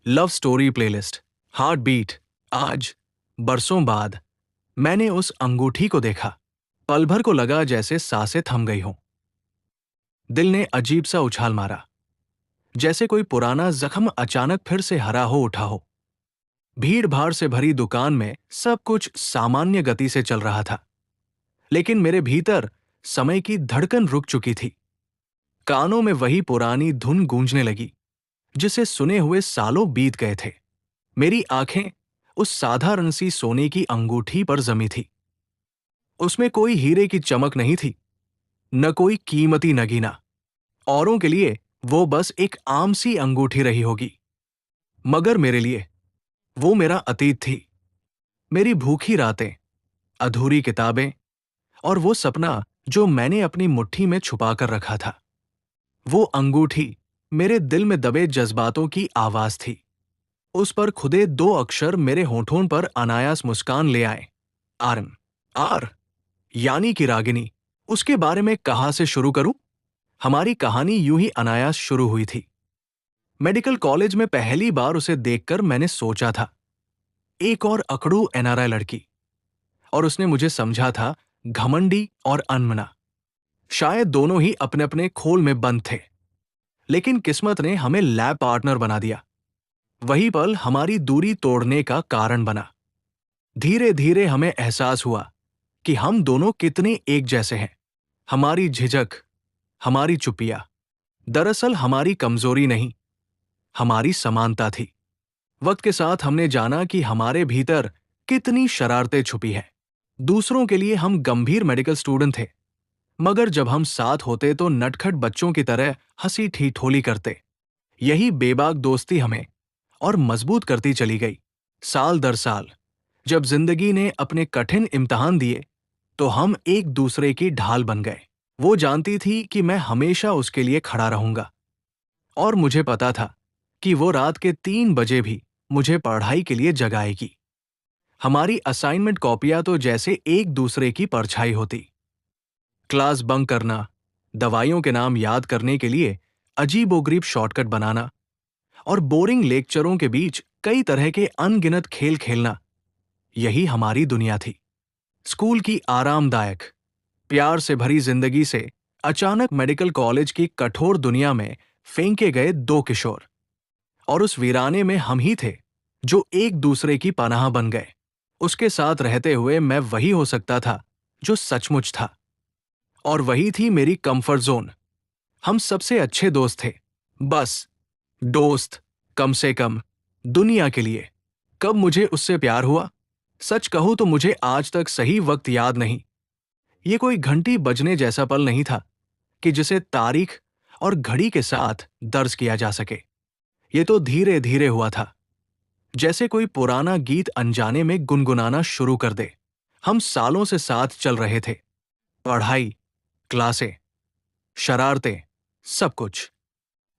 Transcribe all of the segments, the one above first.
Love story playlist, heart beat. आज बरसों बाद मैंने उस अंगूठी को देखा। पल भर को लगा जैसे सांसें थम गई हों। दिल ने अजीब सा उछाल मारा, जैसे कोई पुराना जख्म अचानक फिर से हरा हो उठा हो। भीड़ भाड़ से भरी दुकान में सब कुछ सामान्य गति से चल रहा था, लेकिन मेरे भीतर समय की धड़कन रुक चुकी थी। कानों में वही पुरानी धुन गूंजने लगी, जिसे सुने हुए सालों बीत गए थे। मेरी आंखें उस साधारण सी सोने की अंगूठी पर जमी थी। उसमें कोई हीरे की चमक नहीं थी, न कोई कीमती नगीना। औरों के लिए वो बस एक आम सी अंगूठी रही होगी, मगर मेरे लिए वो मेरा अतीत थी। मेरी भूखी रातें, अधूरी किताबें और वो सपना जो मैंने अपनी मुट्ठी में छुपा कर रखा था। वो अंगूठी मेरे दिल में दबे जज्बातों की आवाज थी। उस पर खुदे दो अक्षर मेरे होठों पर अनायास मुस्कान ले आए। आरन। आर यानी कि रागिनी। उसके बारे में कहाँ से शुरू करूं? हमारी कहानी यूं ही अनायास शुरू हुई थी। मेडिकल कॉलेज में पहली बार उसे देखकर मैंने सोचा था, एक और अकड़ू एनआरआई लड़की। और उसने मुझे समझा था घमंडी और अनमना। शायद दोनों ही अपने अपने खोल में बंद थे, लेकिन किस्मत ने हमें लैब पार्टनर बना दिया। वही पल हमारी दूरी तोड़ने का कारण बना। धीरे धीरे हमें एहसास हुआ कि हम दोनों कितने एक जैसे हैं। हमारी झिझक, हमारी चुपिया, दरअसल हमारी कमजोरी नहीं, हमारी समानता थी। वक्त के साथ हमने जाना कि हमारे भीतर कितनी शरारतें छुपी हैं। दूसरों के लिए हम गंभीर मेडिकल स्टूडेंट थे, मगर जब हम साथ होते तो नटखट बच्चों की तरह हंसी ठिठोली करते। यही बेबाक दोस्ती हमें और मजबूत करती चली गई। साल दर साल जब जिंदगी ने अपने कठिन इम्तिहान दिए, तो हम एक दूसरे की ढाल बन गए। वो जानती थी कि मैं हमेशा उसके लिए खड़ा रहूंगा, और मुझे पता था कि वो रात के 3 बजे भी मुझे पढ़ाई के लिए जगाएगी। हमारी असाइनमेंट कॉपियां तो जैसे एक दूसरे की परछाई होती। क्लास बंक करना, दवाइयों के नाम याद करने के लिए अजीबोगरीब शॉर्टकट बनाना, और बोरिंग लेक्चरों के बीच कई तरह के अनगिनत खेल खेलना, यही हमारी दुनिया थी। स्कूल की आरामदायक, प्यार से भरी जिंदगी से अचानक मेडिकल कॉलेज की कठोर दुनिया में फेंके गए दो किशोर। और उस वीराने में हम ही थे जो एक दूसरे की पनाह बन गए। उसके साथ रहते हुए मैं वही हो सकता था जो सचमुच था, और वही थी मेरी कंफर्ट जोन। हम सबसे अच्छे दोस्त थे, बस दोस्त, कम से कम दुनिया के लिए। कब मुझे उससे प्यार हुआ? सच कहूं तो मुझे आज तक सही वक्त याद नहीं। ये कोई घंटी बजने जैसा पल नहीं था कि जिसे तारीख और घड़ी के साथ दर्ज किया जा सके। ये तो धीरे धीरे हुआ था, जैसे कोई पुराना गीत अनजाने में गुनगुनाना शुरू कर दे। हम सालों से साथ चल रहे थे, पढ़ाई, क्लासें, शरारतें, सब कुछ।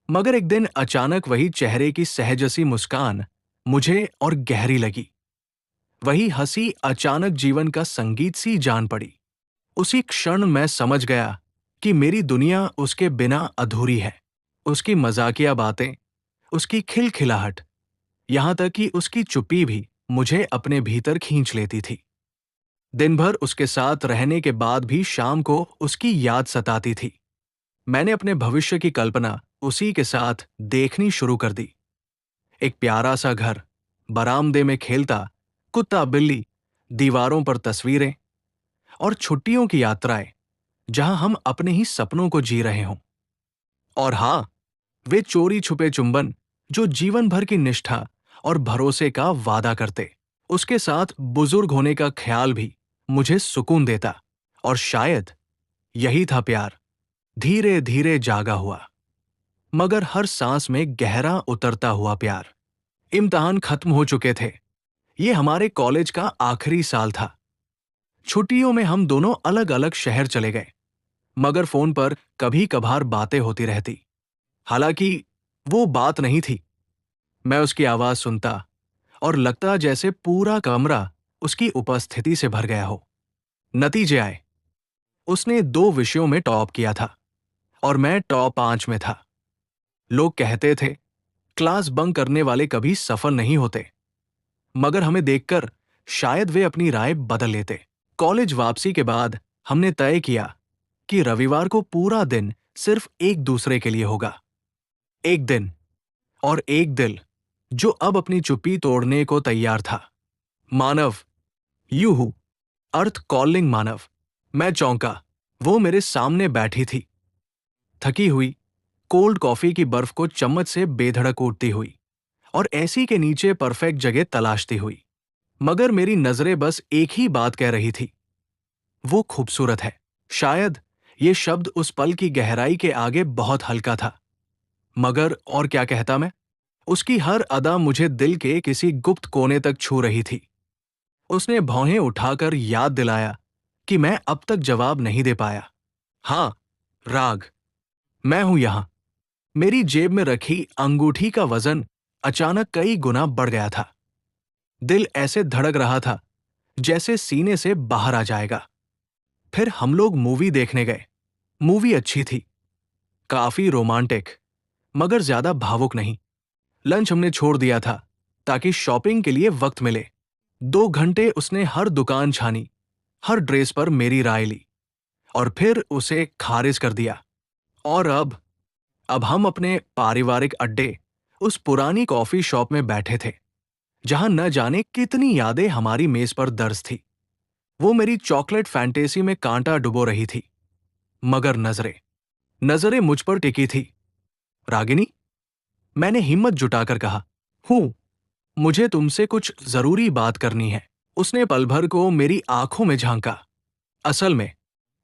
मगर एक दिन अचानक वही चेहरे की सहजसी मुस्कान मुझे और गहरी लगी। वही हंसी अचानक जीवन का संगीत सी जान पड़ी। उसी क्षण मैं समझ गया कि मेरी दुनिया उसके बिना अधूरी है। उसकी मजाकिया बातें, उसकी खिलखिलाहट, यहां तक कि उसकी चुप्पी भी मुझे अपने भीतर खींच लेती थी। दिन भर उसके साथ रहने के बाद भी शाम को उसकी याद सताती थी। मैंने अपने भविष्य की कल्पना उसी के साथ देखनी शुरू कर दी। एक प्यारा सा घर, बरामदे में खेलता कुत्ता बिल्ली, दीवारों पर तस्वीरें, और छुट्टियों की यात्राएं जहां हम अपने ही सपनों को जी रहे हों। और हां, वे चोरी छुपे चुंबन जो जीवन भर की निष्ठा और भरोसे का वादा करते। उसके साथ बुजुर्ग होने का ख्याल भी मुझे सुकून देता। और शायद यही था प्यार, धीरे धीरे जागा हुआ, मगर हर सांस में गहरा उतरता हुआ प्यार। इम्तिहान खत्म हो चुके थे। ये हमारे कॉलेज का आखिरी साल था। छुट्टियों में हम दोनों अलग अलग शहर चले गए, मगर फोन पर कभी कभार बातें होती रहती। हालांकि वो बात नहीं थी। मैं उसकी आवाज सुनता और लगता जैसे पूरा कमरा उसकी उपस्थिति से भर गया हो। नतीजे आए। उसने 2 विषयों में टॉप किया था और मैं टॉप 5 में था। लोग कहते थे क्लास बंक करने वाले कभी सफल नहीं होते, मगर हमें देखकर शायद वे अपनी राय बदल लेते। कॉलेज वापसी के बाद हमने तय किया कि रविवार को पूरा दिन सिर्फ एक दूसरे के लिए होगा। एक दिन और एक दिल जो अब अपनी चुप्पी तोड़ने को तैयार था। मानव, यूहू, अर्थ कॉलिंग मानव। मैं चौंका। वो मेरे सामने बैठी थी, थकी हुई, कोल्ड कॉफी की बर्फ को चम्मच से बेधड़क कूटती हुई और एसी के नीचे परफेक्ट जगह तलाशती हुई। मगर मेरी नजरें बस एक ही बात कह रही थी, वो खूबसूरत है। शायद ये शब्द उस पल की गहराई के आगे बहुत हल्का था, मगर और क्या कहता मैं। उसकी हर अदा मुझे दिल के किसी गुप्त कोने तक छू रही थी। उसने भौहें उठाकर याद दिलाया कि मैं अब तक जवाब नहीं दे पाया। हाँ, राग, मैं हूं यहां। मेरी जेब में रखी अंगूठी का वजन अचानक कई गुना बढ़ गया था। दिल ऐसे धड़क रहा था जैसे सीने से बाहर आ जाएगा। फिर हम लोग मूवी देखने गए। मूवी अच्छी थी, काफी रोमांटिक, मगर ज्यादा भावुक नहीं। लंच हमने छोड़ दिया था ताकि शॉपिंग के लिए वक्त मिले। 2 घंटे उसने हर दुकान छानी, हर ड्रेस पर मेरी राय ली और फिर उसे खारिज कर दिया। और अब हम अपने पारिवारिक अड्डे, उस पुरानी कॉफी शॉप में बैठे थे जहां न जाने कितनी यादें हमारी मेज पर दर्ज थी। वो मेरी चॉकलेट फैंटेसी में कांटा डुबो रही थी, मगर नजरें नजरें मुझ पर टिकी थी। रागिनी, मैंने हिम्मत जुटाकर कहा, हूं, मुझे तुमसे कुछ जरूरी बात करनी है। उसने पल भर को मेरी आंखों में झांका। असल में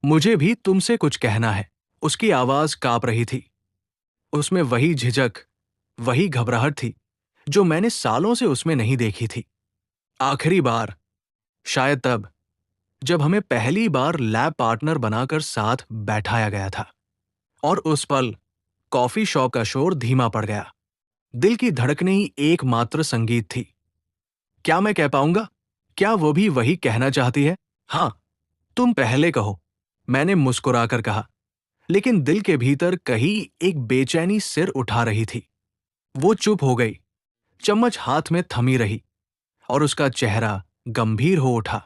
मुझे भी तुमसे कुछ कहना है। उसकी आवाज कांप रही थी। उसमें वही झिझक, वही घबराहट थी जो मैंने सालों से उसमें नहीं देखी थी। आखिरी बार शायद तब, जब हमें पहली बार लैब पार्टनर बनाकर साथ बैठाया गया था। और उस पल कॉफी शॉप का शोर धीमा पड़ गया। दिल की धड़कने ही एकमात्र संगीत थी। क्या मैं कह पाऊंगा? क्या वो भी वही कहना चाहती है? हाँ, तुम पहले कहो, मैंने मुस्कुराकर कहा, लेकिन दिल के भीतर कहीं एक बेचैनी सिर उठा रही थी। वो चुप हो गई, चम्मच हाथ में थमी रही और उसका चेहरा गंभीर हो उठा।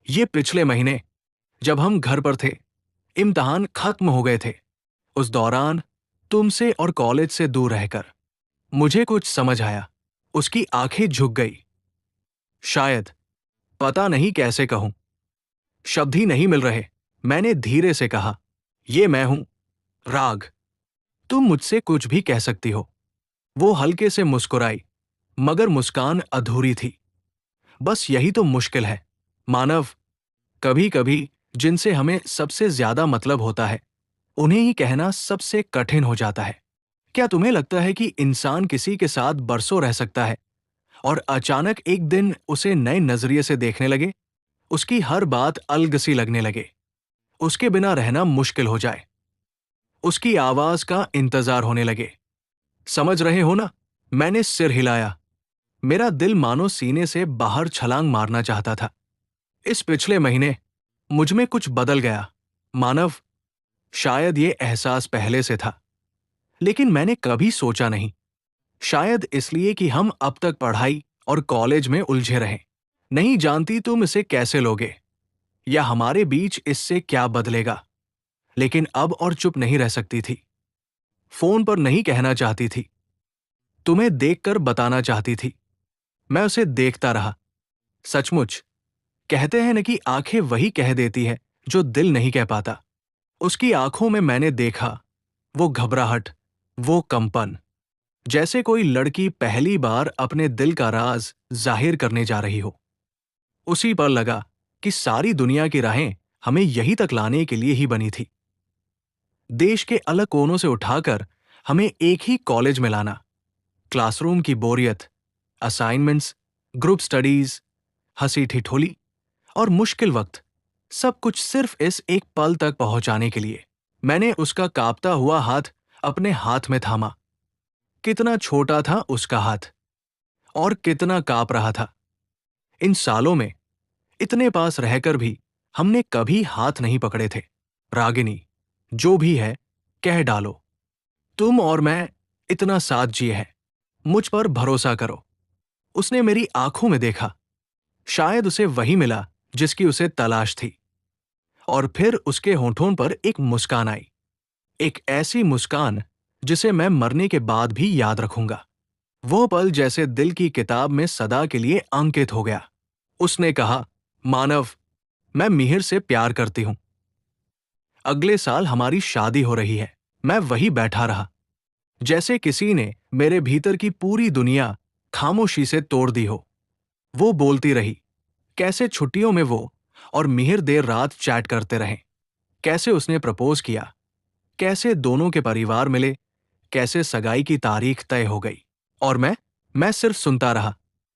ये पिछले महीने, जब हम घर पर थे, इम्तिहान खत्म हो गए थे, उस दौरान तुमसे और कॉलेज से दूर रहकर मुझे कुछ समझ आया। उसकी आंखें झुक गई। शायद, पता नहीं कैसे कहूं, शब्द ही नहीं मिल रहे। मैंने धीरे से कहा, ये मैं हूं, राग। तुम मुझसे कुछ भी कह सकती हो। वो हल्के से मुस्कुराई, मगर मुस्कान अधूरी थी। बस यही तो मुश्किल है, मानव। कभी कभी जिनसे हमें सबसे ज्यादा मतलब होता है, उन्हें ही कहना सबसे कठिन हो जाता है। क्या तुम्हें लगता है कि इंसान किसी के साथ बरसों रह सकता है और अचानक एक दिन उसे नए नजरिए से देखने लगे, उसकी हर बात अलग सी लगने लगे, उसके बिना रहना मुश्किल हो जाए, उसकी आवाज का इंतजार होने लगे? समझ रहे हो ना? मैंने सिर हिलाया। मेरा दिल मानो सीने से बाहर छलांग मारना चाहता था। इस पिछले महीने मुझ में कुछ बदल गया, मानव। शायद ये एहसास पहले से था, लेकिन मैंने कभी सोचा नहीं। शायद इसलिए कि हम अब तक पढ़ाई और कॉलेज में उलझे रहे। नहीं जानती तुम इसे कैसे लोगे या हमारे बीच इससे क्या बदलेगा, लेकिन अब और चुप नहीं रह सकती थी। फोन पर नहीं कहना चाहती थी, तुम्हें देखकर बताना चाहती थी। मैं उसे देखता रहा। सचमुच, कहते हैं न कि आंखें वही कह देती है जो दिल नहीं कह पाता। उसकी आंखों में मैंने देखा वो घबराहट, वो कंपन, जैसे कोई लड़की पहली बार अपने दिल का राज जाहिर करने जा रही हो। उसी पर लगा कि सारी दुनिया की राहें हमें यहीं तक लाने के लिए ही बनी थी। देश के अलग कोनों से उठाकर हमें एक ही कॉलेज में लाना। क्लासरूम की बोरियत, असाइनमेंट्स, ग्रुप स्टडीज, हंसी ठिठोली और मुश्किल वक्त, सब कुछ सिर्फ इस एक पल तक पहुंचाने के लिए। मैंने उसका कांपता हुआ हाथ अपने हाथ में थामा। कितना छोटा था उसका हाथ और कितना कांप रहा था। इन सालों में इतने पास रहकर भी हमने कभी हाथ नहीं पकड़े थे। रागिनी, जो भी है, कह डालो। तुम और मैं इतना साथ जिए हैं, मुझ पर भरोसा करो। उसने मेरी आंखों में देखा। शायद उसे वही मिला जिसकी उसे तलाश थी। और फिर उसके होठों पर एक मुस्कान आई। एक ऐसी मुस्कान जिसे मैं मरने के बाद भी याद रखूंगा। वो पल जैसे दिल की किताब में सदा के लिए अंकित हो गया। उसने कहा, मानव, मैं मिहिर से प्यार करती हूं। अगले साल हमारी शादी हो रही है। मैं वही बैठा रहा, जैसे किसी ने मेरे भीतर की पूरी दुनिया खामोशी से तोड़ दी हो। वो बोलती रही, कैसे छुट्टियों में वो और मिहिर देर रात चैट करते रहे, कैसे उसने प्रपोज किया, कैसे दोनों के परिवार मिले, कैसे सगाई की तारीख तय हो गई। और मैं सिर्फ सुनता रहा,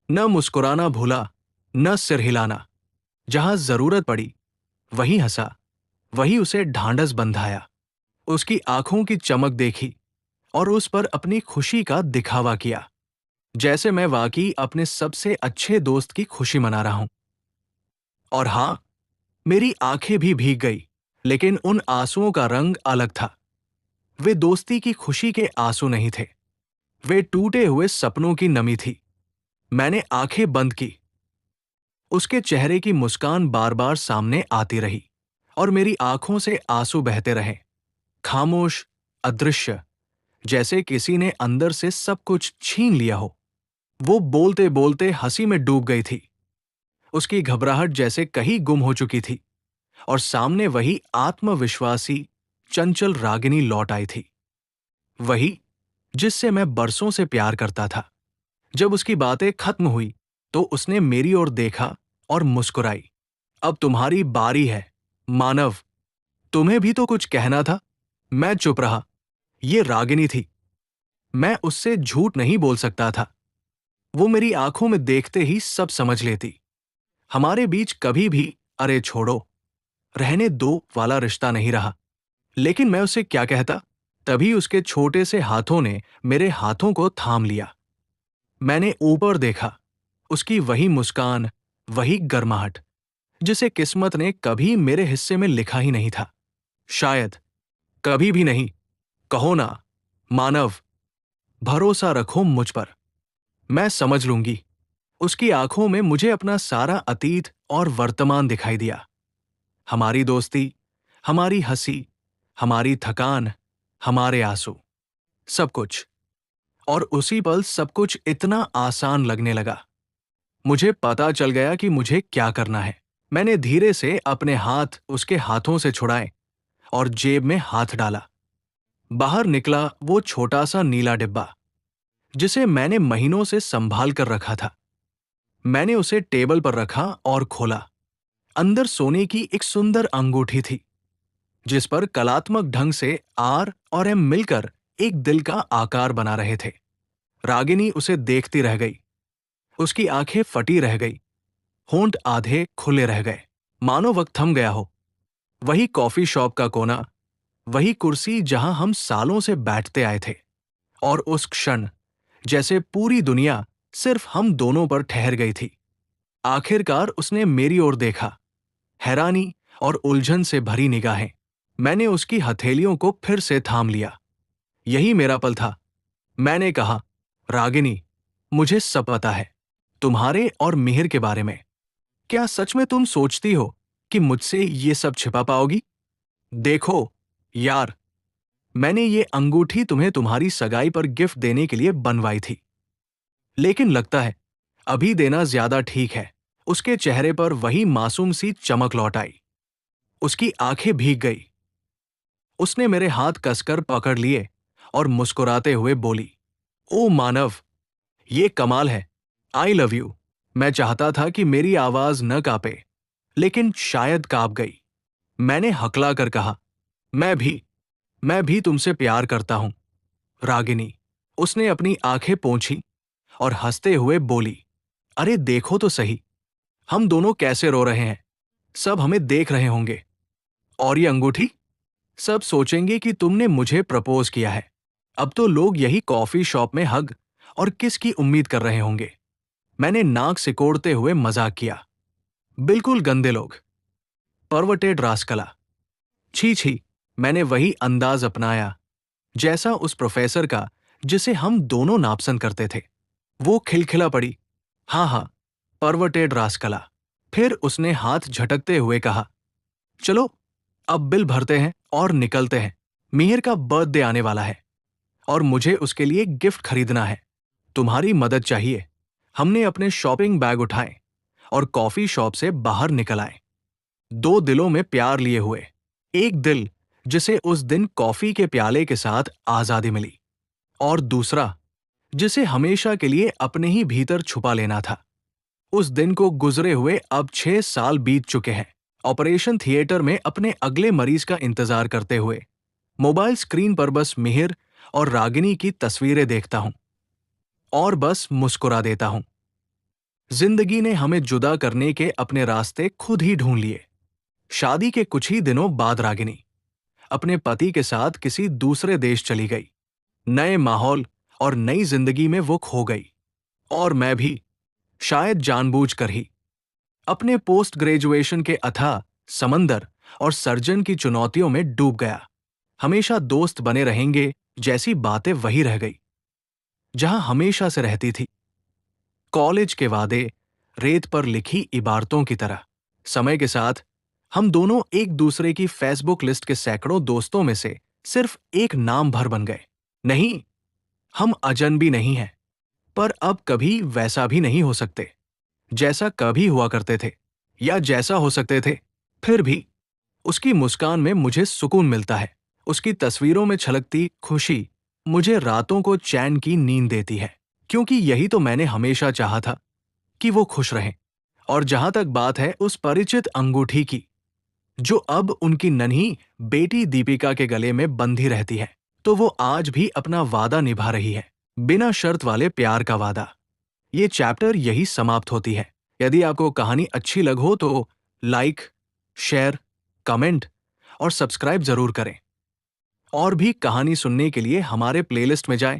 न मुस्कुराना भूला, न सिर हिलाना। जहां जरूरत पड़ी वहीं हंसा, वही उसे ढांढस बंधाया। उसकी आंखों की चमक देखी और उस पर अपनी खुशी का दिखावा किया, जैसे मैं वाकई अपने सबसे अच्छे दोस्त की खुशी मना रहा हूं। और हां, मेरी आंखें भी भीग गई, लेकिन उन आंसुओं का रंग अलग था। वे दोस्ती की खुशी के आंसू नहीं थे, वे टूटे हुए सपनों की नमी थी। मैंने आंखें बंद की। उसके चेहरे की मुस्कान बार बार सामने आती रही और मेरी आंखों से आंसू बहते रहे, खामोश, अदृश्य, जैसे किसी ने अंदर से सब कुछ छीन लिया हो। वो बोलते बोलते हंसी में डूब गई थी। उसकी घबराहट जैसे कहीं गुम हो चुकी थी और सामने वही आत्मविश्वासी, चंचल रागिनी लौट आई थी। वही जिससे मैं बरसों से प्यार करता था। जब उसकी बातें खत्म हुई तो उसने मेरी ओर देखा और मुस्कुराई। अब तुम्हारी बारी है, मानव। तुम्हें भी तो कुछ कहना था। मैं चुप रहा। ये रागिनी थी। मैं उससे झूठ नहीं बोल सकता था। वो मेरी आंखों में देखते ही सब समझ लेती। हमारे बीच कभी भी अरे छोड़ो, रहने दो वाला रिश्ता नहीं रहा। लेकिन मैं उसे क्या कहता? तभी उसके छोटे से हाथों ने मेरे हाथों को थाम लिया। मैंने ऊपर देखा। उसकी वही मुस्कान, वही गर्माहट, जिसे किस्मत ने कभी मेरे हिस्से में लिखा ही नहीं था। शायद कभी भी नहीं। कहो ना, मानव, भरोसा रखो मुझ पर। मैं समझ लूंगी। उसकी आंखों में मुझे अपना सारा अतीत और वर्तमान दिखाई दिया। हमारी दोस्ती, हमारी हंसी, हमारी थकान, हमारे आंसू, सब कुछ। और उसी पल सब कुछ इतना आसान लगने लगा। मुझे पता चल गया कि मुझे क्या करना है। मैंने धीरे से अपने हाथ उसके हाथों से छुड़ाए और जेब में हाथ डाला। बाहर निकला वो छोटा सा नीला डिब्बा, जिसे मैंने महीनों से संभाल कर रखा था। मैंने उसे टेबल पर रखा और खोला। अंदर सोने की एक सुंदर अंगूठी थी, जिस पर कलात्मक ढंग से आर और एम मिलकर एक दिल का आकार बना रहे थे। रागिनी उसे देखती रह गई। उसकी आंखें फटी रह गई, होंठ आधे खुले रह गए, मानो वक्त थम गया हो। वही कॉफी शॉप का कोना, वही कुर्सी जहां हम सालों से बैठते आए थे। और उस क्षण जैसे पूरी दुनिया सिर्फ हम दोनों पर ठहर गई थी। आखिरकार उसने मेरी ओर देखा, हैरानी और उलझन से भरी निगाहें। मैंने उसकी हथेलियों को फिर से थाम लिया। यही मेरा पल था। मैंने कहा, रागिनी, मुझे सब पता है, तुम्हारे और मिहिर के बारे में। क्या सच में तुम सोचती हो कि मुझसे ये सब छिपा पाओगी? देखो यार, मैंने ये अंगूठी तुम्हें तुम्हारी सगाई पर गिफ्ट देने के लिए बनवाई थी, लेकिन लगता है अभी देना ज्यादा ठीक है। उसके चेहरे पर वही मासूम सी चमक लौट आई। उसकी आंखें भीग गई। उसने मेरे हाथ कसकर पकड़ लिए और मुस्कुराते हुए बोली, ओ मानव, ये कमाल है। I love you. मैं चाहता था कि मेरी आवाज न कांपे, लेकिन शायद कांप गई। मैंने हकला कर कहा, मैं भी मैं भी तुमसे प्यार करता हूं, रागिनी। उसने अपनी आंखें पोंछी और हंसते हुए बोली, अरे देखो तो सही, हम दोनों कैसे रो रहे हैं। सब हमें देख रहे होंगे। और ये अंगूठी, सब सोचेंगे कि तुमने मुझे प्रपोज किया है। अब तो लोग यही कॉफी शॉप में हग और किस की उम्मीद कर रहे होंगे। मैंने नाक सिकोड़ते हुए मजाक किया, बिल्कुल गंदे लोग, परवटेड रास्कला। छी छी। मैंने वही अंदाज अपनाया, जैसा उस प्रोफेसर का जिसे हम दोनों नापसंद करते थे। वो खिलखिला पड़ी। हाँ हाँ, परवर्टेड रास्कला। फिर उसने हाथ झटकते हुए कहा, चलो अब बिल भरते हैं और निकलते हैं। मिहिर का बर्थडे आने वाला है और मुझे उसके लिए गिफ्ट खरीदना है। तुम्हारी मदद चाहिए। हमने अपने शॉपिंग बैग उठाए और कॉफी शॉप से बाहर निकल आए, दो दिलों में प्यार लिए हुए। एक दिल जिसे उस दिन कॉफी के प्याले के साथ आजादी मिली, और दूसरा जिसे हमेशा के लिए अपने ही भीतर छुपा लेना था। उस दिन को गुजरे हुए अब 6 साल बीत चुके हैं। ऑपरेशन थिएटर में अपने अगले मरीज का इंतजार करते हुए मोबाइल स्क्रीन पर बस मिहिर और रागिनी की तस्वीरें देखता हूं और बस मुस्कुरा देता हूं। जिंदगी ने हमें जुदा करने के अपने रास्ते खुद ही ढूंढ लिए। शादी के कुछ ही दिनों बाद रागिनी अपने पति के साथ किसी दूसरे देश चली गई। नए माहौल और नई जिंदगी में वो खो गई, और मैं भी, शायद जानबूझकर ही, अपने पोस्ट ग्रेजुएशन के अथाह समंदर और सर्जन की चुनौतियों में डूब गया। हमेशा दोस्त बने रहेंगे जैसी बातें वही रह गई जहां हमेशा से रहती थी। कॉलेज के वादे रेत पर लिखी इबारतों की तरह। समय के साथ हम दोनों एक दूसरे की फेसबुक लिस्ट के सैकड़ों दोस्तों में से सिर्फ एक नाम भर बन गए। नहीं, हम अजनबी नहीं हैं, पर अब कभी वैसा भी नहीं हो सकते जैसा कभी हुआ करते थे, या जैसा हो सकते थे। फिर भी उसकी मुस्कान में मुझे सुकून मिलता है। उसकी तस्वीरों में छलकती खुशी मुझे रातों को चैन की नींद देती है, क्योंकि यही तो मैंने हमेशा चाहा था कि वो खुश रहें। और जहां तक बात है उस परिचित अंगूठी की, जो अब उनकी नन्ही बेटी दीपिका के गले में बंधी रहती है, तो वो आज भी अपना वादा निभा रही है, बिना शर्त वाले प्यार का वादा। ये चैप्टर यही समाप्त होती है। यदि आपको कहानी अच्छी लग हो तो लाइक, शेयर, कमेंट और सब्सक्राइब जरूर करें। और भी कहानी सुनने के लिए हमारे प्लेलिस्ट में जाएं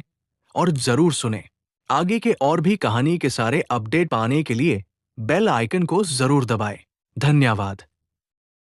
और जरूर सुनें। आगे के और भी कहानी के सारे अपडेट पाने के लिए बेल आइकन को जरूर दबाएं। धन्यवाद।